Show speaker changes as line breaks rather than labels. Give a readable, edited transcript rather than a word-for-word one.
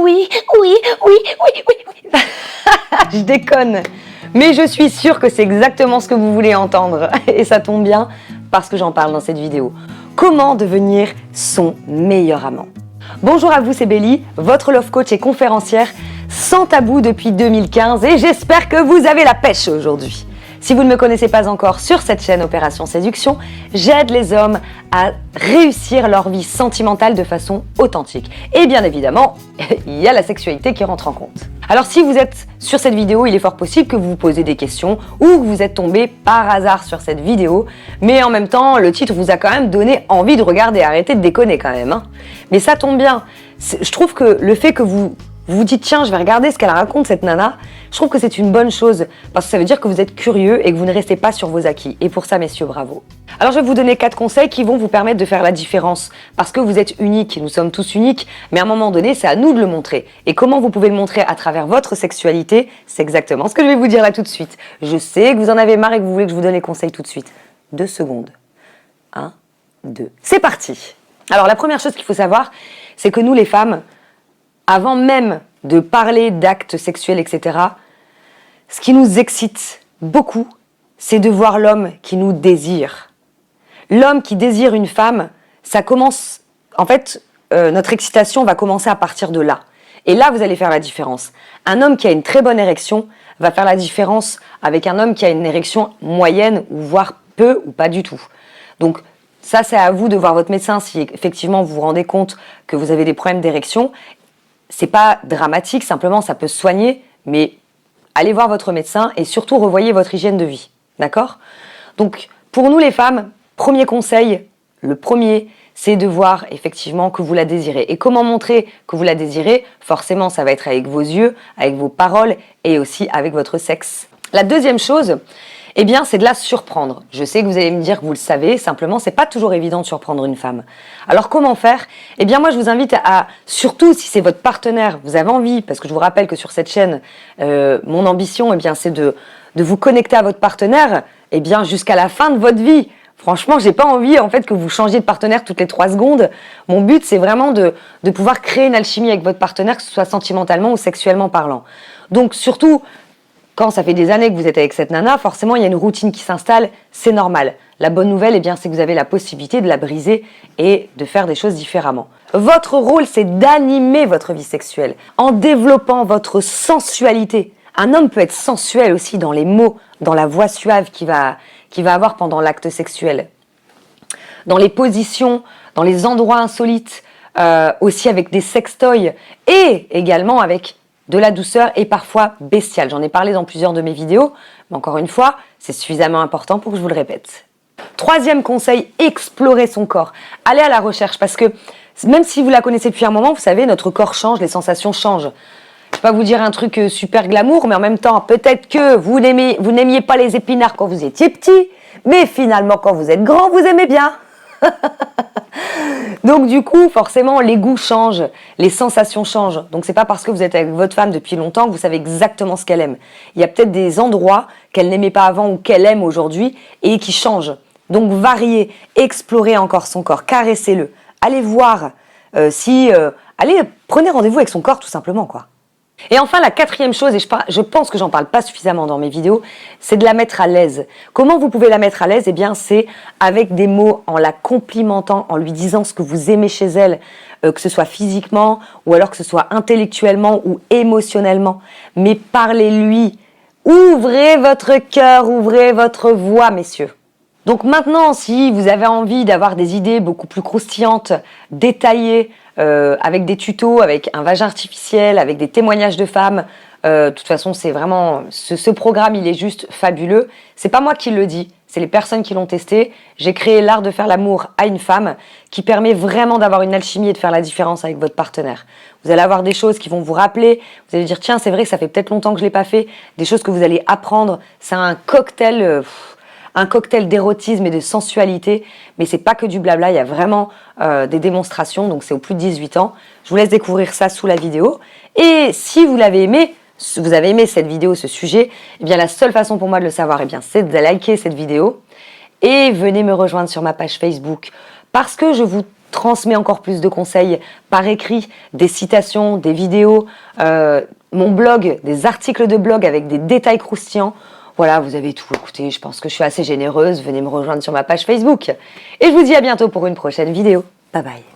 oui, oui, oui, oui, oui, oui. Je déconne. Mais je suis sûre que c'est exactement ce que vous voulez entendre. Et ça tombe bien parce que j'en parle dans cette vidéo. Comment devenir son meilleur amant? Bonjour à vous, c'est Bélie, votre love coach et conférencière sans tabou depuis 2015 et j'espère que vous avez la pêche aujourd'hui. Si vous ne me connaissez pas encore sur cette chaîne Opération Séduction, j'aide les hommes à réussir leur vie sentimentale de façon authentique. Et bien évidemment, il y a la sexualité qui rentre en compte. Alors si vous êtes sur cette vidéo, il est fort possible que vous vous posez des questions ou que vous êtes tombé par hasard sur cette vidéo, mais en même temps, le titre vous a quand même donné envie de regarder, arrêtez de déconner quand même. Mais ça tombe bien, je trouve que le fait que vous vous dites tiens, je vais regarder ce qu'elle raconte cette nana, je trouve que c'est une bonne chose parce que ça veut dire que vous êtes curieux et que vous ne restez pas sur vos acquis. Et pour ça, messieurs, bravo. Alors je vais vous donner 4 conseils qui vont vous permettre de faire la différence parce que vous êtes uniques, nous sommes tous uniques, mais à un moment donné, c'est à nous de le montrer. Et comment vous pouvez le montrer à travers votre sexualité, c'est exactement ce que je vais vous dire là tout de suite. Je sais que vous en avez marre et que vous voulez que je vous donne les conseils tout de suite. 2 secondes. 1, 2. C'est parti. Alors la première chose qu'il faut savoir, c'est que nous les femmes, avant même de parler d'actes sexuels, etc., ce qui nous excite beaucoup, c'est de voir l'homme qui nous désire. L'homme qui désire une femme, ça commence... En fait, notre excitation va commencer à partir de là. Et là, vous allez faire la différence. Un homme qui a une très bonne érection va faire la différence avec un homme qui a une érection moyenne, ou voire peu, ou pas du tout. Donc, ça, c'est à vous de voir votre médecin si effectivement vous vous rendez compte que vous avez des problèmes d'érection. C'est pas dramatique, simplement ça peut se soigner, mais allez voir votre médecin et surtout revoyez votre hygiène de vie, d'accord? Donc pour nous les femmes, premier conseil, le premier, c'est de voir effectivement que vous la désirez. Et comment montrer que vous la désirez? Forcément ça va être avec vos yeux, avec vos paroles et aussi avec votre sexe. La deuxième chose, eh bien, c'est de la surprendre. Je sais que vous allez me dire que vous le savez, simplement, c'est pas toujours évident de surprendre une femme. Alors, comment faire? Eh bien, moi, je vous invite à, surtout si c'est votre partenaire, vous avez envie, parce que je vous rappelle que sur cette chaîne, mon ambition, eh bien, c'est de vous connecter à votre partenaire, eh bien, jusqu'à la fin de votre vie. Franchement, j'ai pas envie, en fait, que vous changiez de partenaire toutes les 3 secondes. Mon but, c'est vraiment de pouvoir créer une alchimie avec votre partenaire, que ce soit sentimentalement ou sexuellement parlant. Donc, surtout, quand ça fait des années que vous êtes avec cette nana, forcément, il y a une routine qui s'installe, c'est normal. La bonne nouvelle, eh bien, c'est que vous avez la possibilité de la briser et de faire des choses différemment. Votre rôle, c'est d'animer votre vie sexuelle en développant votre sensualité. Un homme peut être sensuel aussi dans les mots, dans la voix suave qu'il va avoir pendant l'acte sexuel, dans les positions, dans les endroits insolites, aussi avec des sextoys et également avec de la douceur et parfois bestiale. J'en ai parlé dans plusieurs de mes vidéos, mais encore une fois, c'est suffisamment important pour que je vous le répète. Troisième conseil, explorer son corps. Allez à la recherche parce que même si vous la connaissez depuis un moment, vous savez, notre corps change, les sensations changent. Je ne vais pas vous dire un truc super glamour, mais en même temps, peut-être que vous n'aimiez pas les épinards quand vous étiez petit, mais finalement, quand vous êtes grand, vous aimez bien. Donc du coup, forcément, les goûts changent, les sensations changent. Donc c'est pas parce que vous êtes avec votre femme depuis longtemps que vous savez exactement ce qu'elle aime. Il y a peut-être des endroits qu'elle n'aimait pas avant ou qu'elle aime aujourd'hui et qui changent. Donc variez, explorez encore son corps, caressez-le. Allez voir allez, prenez rendez-vous avec son corps tout simplement, quoi. Et enfin, la 4e chose, et je pense que j'en parle pas suffisamment dans mes vidéos, c'est de la mettre à l'aise. Comment vous pouvez la mettre à l'aise? Eh bien, c'est avec des mots, en la complimentant, en lui disant ce que vous aimez chez elle, que ce soit physiquement, ou alors que ce soit intellectuellement ou émotionnellement. Mais parlez-lui. Ouvrez votre cœur, ouvrez votre voix, messieurs. Donc maintenant, si vous avez envie d'avoir des idées beaucoup plus croustillantes, détaillées, avec des tutos, avec un vagin artificiel, avec des témoignages de femmes. De toute façon, c'est vraiment ce programme, il est juste fabuleux. C'est pas moi qui le dis, c'est les personnes qui l'ont testé. J'ai créé l'art de faire l'amour à une femme qui permet vraiment d'avoir une alchimie et de faire la différence avec votre partenaire. Vous allez avoir des choses qui vont vous rappeler. Vous allez dire tiens, c'est vrai que ça fait peut-être longtemps que je l'ai pas fait. Des choses que vous allez apprendre. C'est un cocktail d'érotisme et de sensualité, mais c'est pas que du blabla, il y a vraiment des démonstrations, donc c'est au plus de 18 ans. Je vous laisse découvrir ça sous la vidéo. Et si vous l'avez aimé, vous avez aimé cette vidéo, ce sujet, eh bien la seule façon pour moi de le savoir, eh bien c'est de liker cette vidéo et venez me rejoindre sur ma page Facebook parce que je vous transmets encore plus de conseils par écrit, des citations, des vidéos, mon blog, des articles de blog avec des détails croustillants. Voilà, vous avez tout. Écoutez, je pense que je suis assez généreuse. Venez me rejoindre sur ma page Facebook. Et je vous dis à bientôt pour une prochaine vidéo. Bye bye.